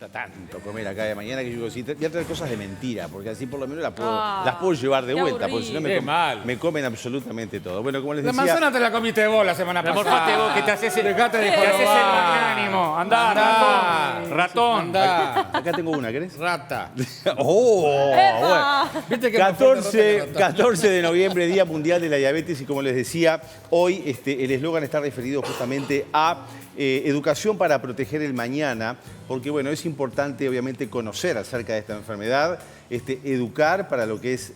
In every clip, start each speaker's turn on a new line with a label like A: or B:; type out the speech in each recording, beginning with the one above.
A: tanto comer acá de mañana que yo digo, sí, voy a traer cosas de mentira, porque así por lo menos las puedo llevar de vuelta, porque si no me comen absolutamente todo. Bueno, como les decía...
B: La manzana te la comiste vos la semana pasada.
C: Morfate vos, que te haces el magnánimo. Andá, ratón.
A: Acá tengo una, ¿querés?
B: Rata.
A: Bueno.
B: ¿Viste que
A: 14 de noviembre, Día Mundial de la Diabetes, y como les decía, hoy el eslogan está referido justamente a educación para proteger el mañana, porque bueno, es importante obviamente conocer acerca de esta enfermedad, educar para lo que es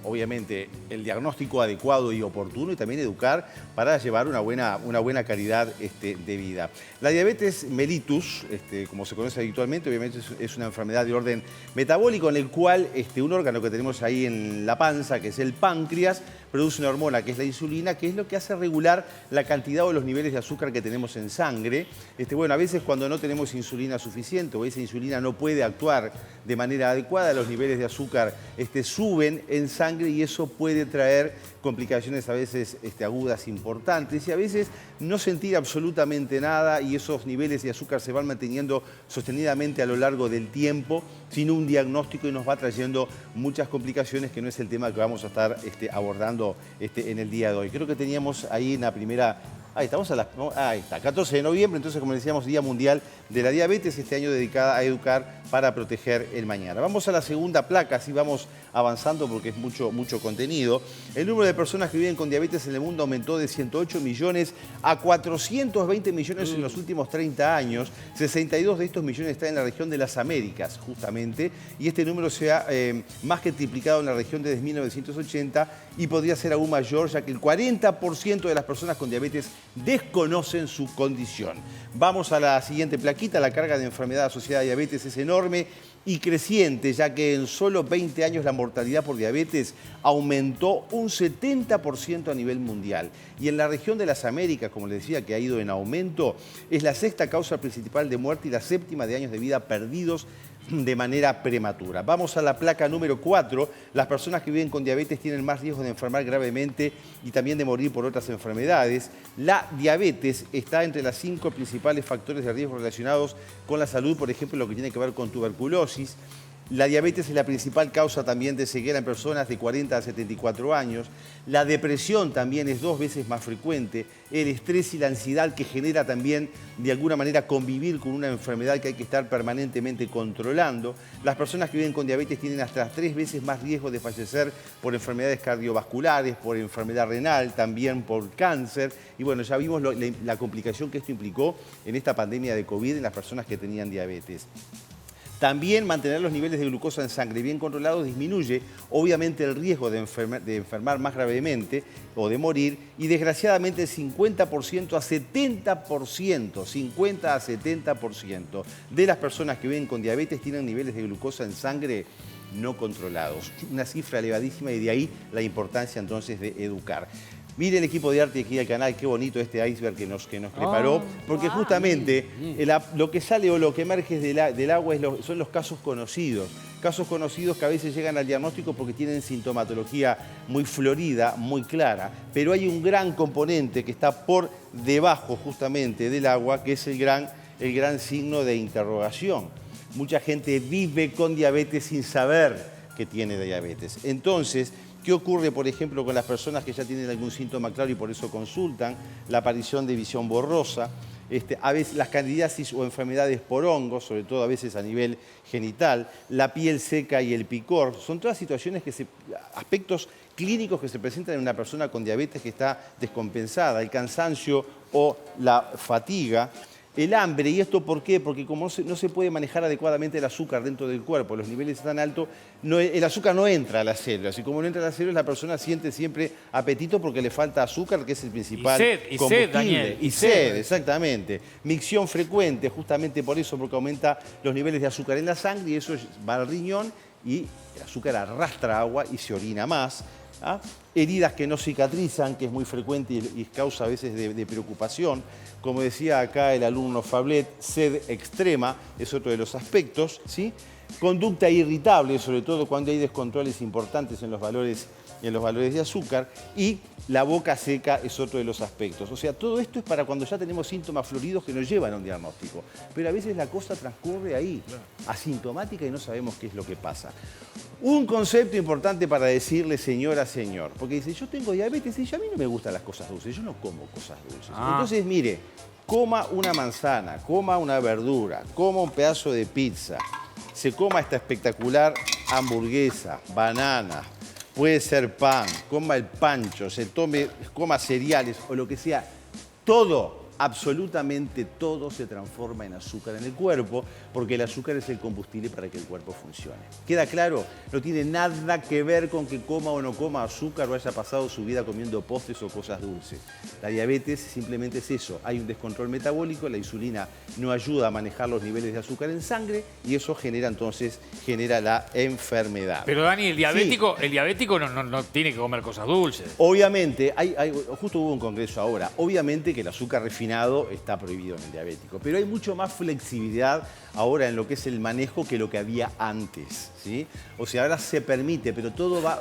A: obviamente el diagnóstico adecuado y oportuno, y también educar para llevar una buena calidad de vida. La diabetes mellitus, como se conoce habitualmente, obviamente es una enfermedad de orden metabólico en el cual un órgano que tenemos ahí en la panza, que es el páncreas, produce una hormona que es la insulina, que es lo que hace regular la cantidad o los niveles de azúcar que tenemos en sangre. Bueno, a veces cuando no tenemos insulina suficiente o esa insulina no puede actuar de manera adecuada, los niveles de azúcar suben en sangre y eso puede traer complicaciones a veces agudas importantes y a veces no sentir absolutamente nada y esos niveles de azúcar se van manteniendo sostenidamente a lo largo del tiempo sin un diagnóstico y nos va trayendo muchas complicaciones que no es el tema que vamos a estar abordando en el día de hoy. Creo que teníamos ahí en la primera... Ahí está, 14 de noviembre, entonces como decíamos, Día Mundial de la Diabetes, este año dedicada a educar para proteger el mañana. Vamos a la segunda placa, así vamos avanzando porque es mucho contenido. El número de personas que viven con diabetes en el mundo aumentó de 108 millones a 420 millones en los últimos 30 años. 62 de estos millones están en la región de las Américas, justamente, y este número se ha más que triplicado en la región desde 1980 y podría ser aún mayor, ya que el 40% de las personas con diabetes desconocen su condición. Vamos a la siguiente plaquita. La carga de enfermedad asociada a diabetes es enorme y creciente, ya que en solo 20 años la mortalidad por diabetes aumentó un 70% a nivel mundial. Y en la región de las Américas, como les decía, que ha ido en aumento, es la sexta causa principal de muerte y la séptima de años de vida perdidos de manera prematura. Vamos a la placa número 4. Las personas que viven con diabetes tienen más riesgo de enfermar gravemente y también de morir por otras enfermedades. La diabetes está entre los 5 principales factores de riesgo relacionados con la salud, por ejemplo, lo que tiene que ver con tuberculosis. La diabetes es la principal causa también de ceguera en personas de 40 a 74 años. La depresión también es 2 veces más frecuente. El estrés y la ansiedad que genera también, de alguna manera, convivir con una enfermedad que hay que estar permanentemente controlando. Las personas que viven con diabetes tienen hasta 3 veces más riesgo de fallecer por enfermedades cardiovasculares, por enfermedad renal, también por cáncer. Y bueno, ya vimos la complicación que esto implicó en esta pandemia de COVID en las personas que tenían diabetes. También mantener los niveles de glucosa en sangre bien controlados disminuye, obviamente, el riesgo de enfermar más gravemente o de morir y, desgraciadamente, el 50% a 70%, 50 a 70% de las personas que viven con diabetes tienen niveles de glucosa en sangre no controlados. Una cifra elevadísima y de ahí la importancia entonces de educar. Mire el equipo de arte aquí del canal, qué bonito este iceberg que nos preparó, porque justamente lo que sale o lo que emerge del agua son los casos conocidos que a veces llegan al diagnóstico porque tienen sintomatología muy florida, muy clara, pero hay un gran componente que está por debajo justamente del agua, que es el gran signo de interrogación. Mucha gente vive con diabetes sin saber que tiene diabetes. Entonces, ¿qué ocurre, por ejemplo, con las personas que ya tienen algún síntoma claro y por eso consultan? La aparición de visión borrosa, a veces las candidiasis o enfermedades por hongos, sobre todo a veces a nivel genital, la piel seca y el picor. Son todas situaciones aspectos clínicos que se presentan en una persona con diabetes que está descompensada, el cansancio o la fatiga. El hambre, ¿y esto por qué? Porque como no se puede manejar adecuadamente el azúcar dentro del cuerpo, los niveles están altos, el azúcar no entra a las células. Y como no entra a las células, la persona siente siempre apetito porque le falta azúcar, que es el principal combustible.
C: Sed, Daniel.
A: Y sed, exactamente. Micción frecuente, justamente por eso, porque aumenta los niveles de azúcar en la sangre y eso va al riñón y el azúcar arrastra agua y se orina más. Heridas que no cicatrizan, que es muy frecuente y causa a veces de preocupación. Como decía acá el alumno Fablet, sed extrema es otro de los aspectos, ¿sí? Conducta irritable, sobre todo cuando hay descontroles importantes en los valores y en los valores de azúcar. Y la boca seca es otro de los aspectos. O sea, todo esto es para cuando ya tenemos síntomas floridos que nos llevan a un diagnóstico. Pero a veces la cosa transcurre ahí, asintomática, y no sabemos qué es lo que pasa. Un concepto importante para decirle señora, señor, porque dice, yo tengo diabetes y a mí no me gustan las cosas dulces, yo no como cosas dulces. Entonces, mire, coma una manzana, coma una verdura, coma un pedazo de pizza, se coma esta espectacular hamburguesa, banana, puede ser pan, coma el pancho, coma cereales o lo que sea, todo, absolutamente todo se transforma en azúcar en el cuerpo porque el azúcar es el combustible para que el cuerpo funcione. ¿Queda claro? No tiene nada que ver con que coma o no coma azúcar o haya pasado su vida comiendo postres o cosas dulces. La diabetes simplemente es eso. Hay un descontrol metabólico, la insulina no ayuda a manejar los niveles de azúcar en sangre y eso genera la enfermedad.
C: Pero Dani, el diabético
A: Sí.
C: no tiene que comer cosas dulces.
A: Obviamente, justo hubo un congreso ahora, obviamente que el azúcar refinado está prohibido en el diabético, pero hay mucho más flexibilidad ahora en lo que es el manejo que lo que había antes, ¿sí? O sea, ahora se permite, pero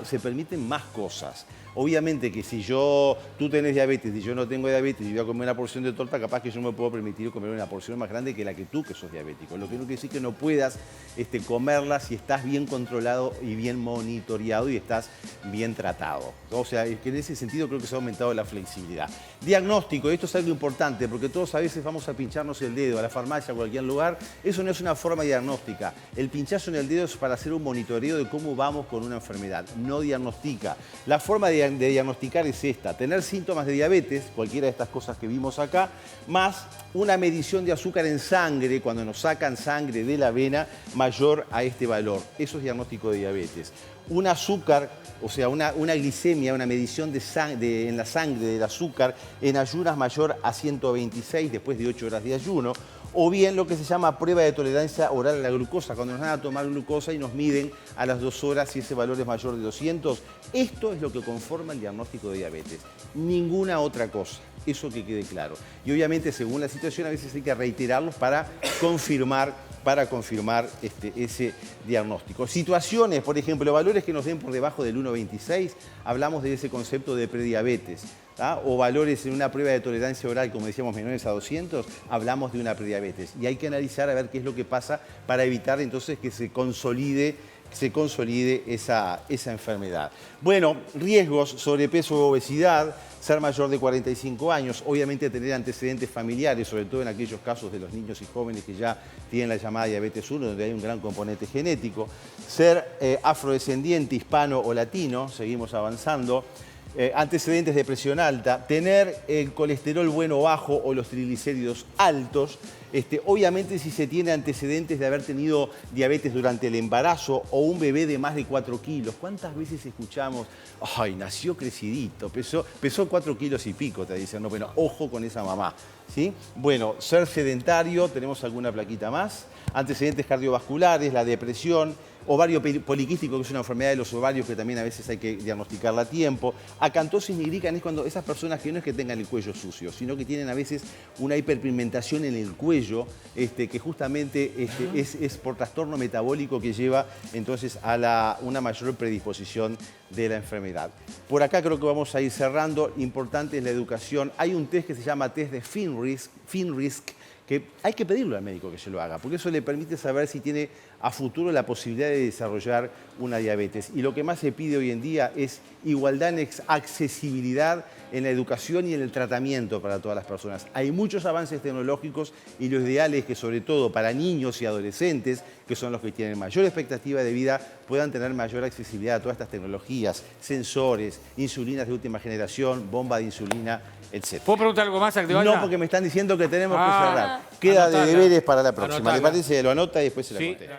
A: se permiten más cosas. Obviamente que si tú tenés diabetes y yo no tengo diabetes y voy a comer una porción de torta, capaz que yo me puedo permitir comer una porción más grande que la que tú, que sos diabético. Lo que no quiere decir que no puedas comerla si estás bien controlado y bien monitoreado y estás bien tratado. O sea, es que en ese sentido creo que se ha aumentado la flexibilidad. Diagnóstico, esto es algo importante porque todos a veces vamos a pincharnos el dedo a la farmacia, a cualquier lugar. Eso no es una forma diagnóstica. El pinchazo en el dedo es para hacer un monitoreo de cómo vamos con una enfermedad. No diagnostica. La forma de diagnosticar es esta: tener síntomas de diabetes, cualquiera de estas cosas que vimos acá, más una medición de azúcar en sangre, cuando nos sacan sangre de la vena, mayor a este valor. Eso es diagnóstico de diabetes. Un azúcar, o sea, una glicemia, una medición en la sangre del azúcar en ayunas mayor a 126 después de 8 horas de ayuno. O bien lo que se llama prueba de tolerancia oral a la glucosa, cuando nos dan a tomar glucosa y nos miden a las 2 horas si ese valor es mayor de 200. Esto es lo que conforma el diagnóstico de diabetes. Ninguna otra cosa. Eso que quede claro. Y obviamente, según la situación, a veces hay que reiterarlos para confirmar ese diagnóstico. Situaciones, por ejemplo, valores que nos den por debajo del 1,26, hablamos de ese concepto de prediabetes. O valores en una prueba de tolerancia oral, como decíamos, menores a 200, hablamos de una prediabetes. Y hay que analizar a ver qué es lo que pasa para evitar entonces que se consolide esa enfermedad. Bueno, riesgos: sobrepeso o obesidad, ser mayor de 45 años, obviamente tener antecedentes familiares, sobre todo en aquellos casos de los niños y jóvenes que ya tienen la llamada diabetes 1, donde hay un gran componente genético, ser afrodescendiente, hispano o latino, seguimos avanzando. Antecedentes de presión alta, tener el colesterol bueno bajo o los triglicéridos altos. Obviamente, si se tiene antecedentes de haber tenido diabetes durante el embarazo o un bebé de más de 4 kilos. ¿Cuántas veces escuchamos, ay, nació crecidito, pesó 4 kilos y pico? Te dicen, no, bueno, ojo con esa mamá, ¿sí? Bueno, ser sedentario, tenemos alguna plaquita más. Antecedentes cardiovasculares, la depresión. Ovario poliquístico, que es una enfermedad de los ovarios que también a veces hay que diagnosticarla a tiempo. Acantosis nigricans es cuando esas personas que no es que tengan el cuello sucio, sino que tienen a veces una hiperpigmentación en el cuello, que justamente es por trastorno metabólico que lleva entonces a una mayor predisposición de la enfermedad. Por acá creo que vamos a ir cerrando. Importante es la educación. Hay un test que se llama test de FinRisk, que hay que pedirle al médico que se lo haga, porque eso le permite saber si tiene a futuro la posibilidad de desarrollar una diabetes. Y lo que más se pide hoy en día es igualdad en accesibilidad en la educación y en el tratamiento para todas las personas. Hay muchos avances tecnológicos y lo ideal es que, sobre todo para niños y adolescentes, que son los que tienen mayor expectativa de vida, puedan tener mayor accesibilidad a todas estas tecnologías, sensores, insulinas de última generación, bomba de insulina, etc.
C: ¿Puedo preguntar algo más, Activalla?
A: No, porque me están diciendo que tenemos que cerrar. Queda de deberes para la próxima. ¿Le parece? Lo anota y después se la conté.